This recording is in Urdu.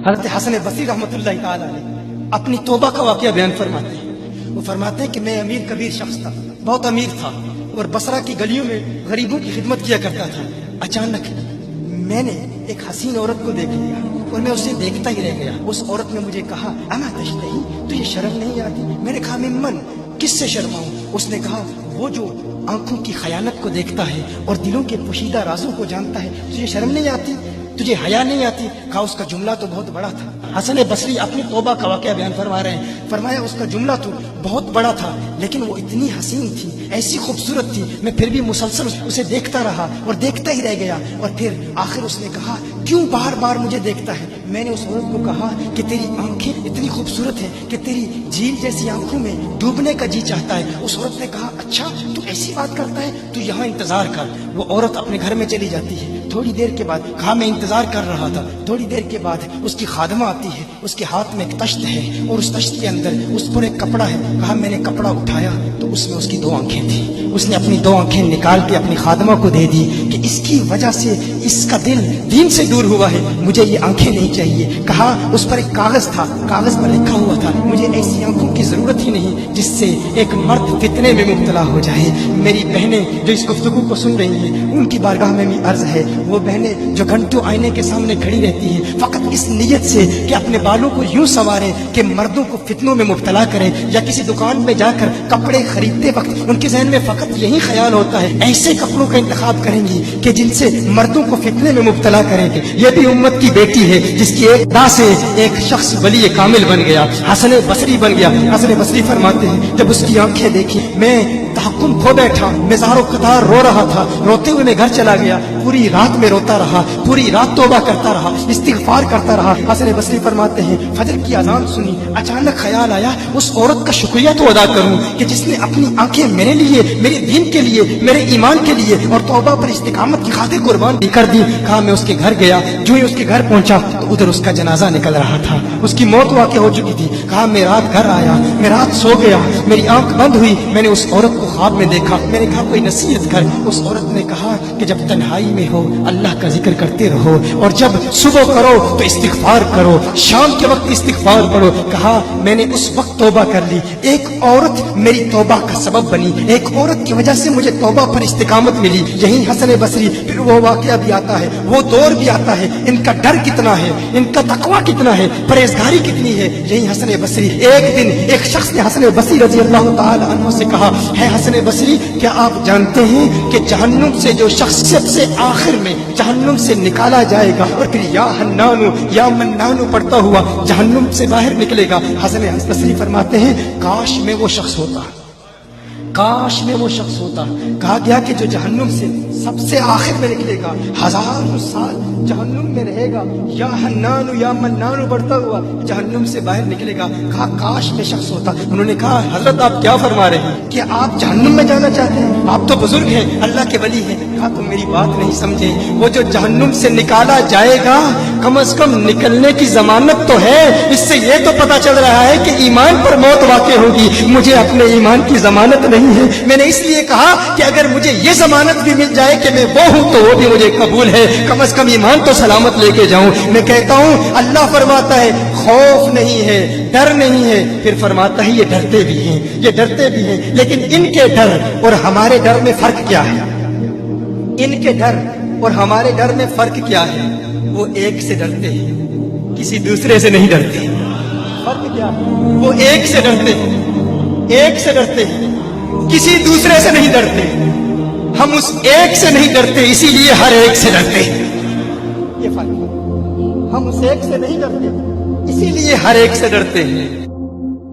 حضرت حسن بصری رحمۃ اللہ تعالی علیہ اپنی توبہ کا واقعہ بیان فرماتے ہیں. وہ فرماتے ہیں کہ میں امیر کبیر شخص تھا، بہت امیر تھا، اور بصرہ کی گلیوں میں غریبوں کی خدمت کیا کرتا تھا. اچانک میں نے ایک حسین عورت کو دیکھ لیا اور میں اسے دیکھتا ہی رہ گیا. اس عورت نے مجھے کہا اما تشتہی، تجھے شرم نہیں آتی؟ میں نے کہا ممن، کس سے شرماؤں؟ اس نے کہا وہ جو آنکھوں کی خیانت کو دیکھتا ہے اور دلوں کے پوشیدہ رازوں کو جانتا ہے، تجھے شرم نہیں آتی؟ تجھے حیا نہیں آتی؟ کہا اس کا جملہ تو بہت بڑا تھا. حسن بصری اپنی توبہ کا واقعہ بیان فرما رہے ہیں. فرمایا اس کا جملہ تو بہت بڑا تھا، لیکن وہ اتنی حسین تھی، ایسی خوبصورت تھی، میں پھر بھی مسلسل اسے دیکھتا رہا اور دیکھتا ہی رہ گیا. اور پھر آخر اس نے کہا کیوں بار بار مجھے دیکھتا ہے؟ میں نے اس عورت کو کہا کہ تیری آنکھیں اتنی خوبصورت ہیں کہ تیری جھیل جیسی آنکھوں میں ڈوبنے کا جی چاہتا ہے. اس عورت نے کہا اچھا تو ایسی بات کرتا ہے، تو یہاں انتظار کر. وہ عورت اپنے گھر میں چلی جاتی ہے. تھوڑی دیر کے بعد کہا میں انتظار کر رہا تھا. تھوڑی دیر کے بعد اس کی خادمہ آتی ہے، اس کے ہاتھ میں ایک تشت ہے اور اس تشت کے اندر اس پر ایک کپڑا ہے. کہا میں نے کپڑا اٹھایا تو اس میں اس کی 2 آنکھیں تھیں. اس نے اپنی 2 آنکھیں نکال کے اپنی خادمہ کو دے دی کہ اس کی وجہ سے اس کا دل دین سے دور ہوا ہے، مجھے یہ آنکھیں نہیں چاہیے. کہا اس پر ایک کاغذ تھا، کاغذ پر لکھا ہوا تھا مجھے ایسی آنکھوں کی ضرورت ہی نہیں جس سے ایک مرد فتنے میں مبتلا ہو جائے. میری بہنیں جو اس گفتگو کو سن رہی ہیں ان کی بارگاہ میں بھی عرض ہے، وہ بہنیں جو گھنٹوں آئینے کے سامنے کھڑی رہتی ہیں فقط اس نیت سے کہ اپنے بالوں کو یوں سنواریں کہ مردوں کو فتنوں میں مبتلا کریں، یا کسی دکان میں جا کر کپڑے خریدتے وقت ان کے ذہن میں فقط یہی خیال ہوتا ہے ایسے کپڑوں کا انتخاب کریں گی کہ جن سے مردوں کو فتنے میں مبتلا کریں گے. یہ بھی امت کی بیٹی ہے جس کی ایک دا سے ایک شخص ولی کامل بن گیا، حسن بصری بن گیا. حسن بصری فرماتے ہیں جب اس کی آنکھیں دیکھی میں تحکم کھو بیٹھا، میں زار و قطار رو رہا تھا. روتے ہوئے میں گھر چلا گیا، پوری رات میں روتا رہا، پوری رات توبہ کرتا رہا، استغفار کرتا رہا. حسن بصری فرماتے ہیں فجر کی اذان سنی، اچانک خیال آیا اس عورت کا شکریہ تو ادا کروں کہ جس نے اپنی آنکھیں میرے لیے، میرے دین کے لیے، میرے ایمان کے لیے اور توبہ پر استقامت کی خاطر قربان کر دی. کہا میں اس کے گھر گیا، جو ہی اس کے گھر پہنچا تو ادھر اس کا جنازہ نکل رہا تھا، اس کی موت واقع ہو چکی تھی. کہا میں رات گھر آیا، میں رات سو گیا، میری آنکھ بند ہوئی، میں نے اس عورت کو خواب میں دیکھا. میں نے کہا کوئی نصیحت کر. اس عورت نے کہا کہ جب تنہائی میں ہو اللہ کا ذکر کرتے رہو، اور جب صبح کرو تو استغفار کرو، شام کے وقت استغفار پڑھو. کہا میں نے اس وقت توبہ کر لی، ایک عورت میری توبہ کا سبب بنی، ایک عورت کی وجہ سے مجھے توبہ پر استقامت ملی. یہی حسن بصری پھر وہ واقعہ بھی آتا ہے، وہ دور بھی آتا ہے، ان کا ڈر کتنا ہے، ان کا تقویٰ کتنا ہے، پرہیزگاری کتنی ہے. یہی حسن بصری ایک دن ایک شخص نے حسن بصری رضی اللہ تعالی عنہ سے کہا ہے حسن بصری کیا آپ جانتے ہیں کہ جہنم سے جو شخص سب سے آخر میں جہنم سے نکالا جائے گا اور پھر یا حنانو یا منانو پڑھتا ہوا جہنم سے باہر نکلے گا. حسن بصری فرماتے ہیں کاش میں وہ شخص ہوتا، کاش میں وہ شخص ہوتا. کہا گیا کہ جو جہنم سے سب سے آخر میں نکلے گا، 1000 سال جہنم میں رہے گا، یا حنانو یا منانو بڑھتا ہوا جہنم سے باہر نکلے گا. کہا کاش میں شخص ہوتا. انہوں نے کہا حضرت آپ کیا فرما رہے ہیں کہ آپ جہنم میں جانا چاہتے ہیں؟ آپ تو بزرگ ہیں، اللہ کے ولی ہیں. کہا تم میری بات نہیں سمجھے، وہ جو جہنم سے نکالا جائے گا کم از کم نکلنے کی ضمانت تو ہے. اس سے یہ تو پتا چل رہا ہے کہ ایمان پر موت واقع ہوگی. مجھے اپنے ایمان کی ضمانت نہیں ہے. میں نے اس لیے کہا کہ اگر مجھے یہ ضمانت بھی مل جائے کہ میں وہ ہوں تو وہ بھی مجھے قبول ہے، کم از کم ایمان تو سلامت لے کے جاؤں. میں کہتا ہوں اللہ فرماتا ہے خوف نہیں ہے، ڈر نہیں ہے. پھر فرماتا ہے یہ ڈرتے بھی ہیں، یہ ڈرتے بھی ہیں، لیکن ان کے ڈر اور ہمارے ڈر میں فرق کیا ہے؟ ان کے ڈر اور ہمارے ڈر میں فرق کیا ہے؟ وہ ایک سے ڈرتے ہیں، کسی دوسرے سے نہیں ڈرتے. فرق کیا ہے؟ وہ ایک سے ڈرتے ہیں، ایک سے ڈرتے ہیں، کسی دوسرے سے نہیں ڈرتے. ہم اس ایک سے نہیں ڈرتے، اسی لیے ہر ایک سے ڈرتے. یہ فرق ہے، ہم اس ایک سے نہیں ڈرتے اسی لیے ہر ایک سے ڈرتے ہیں.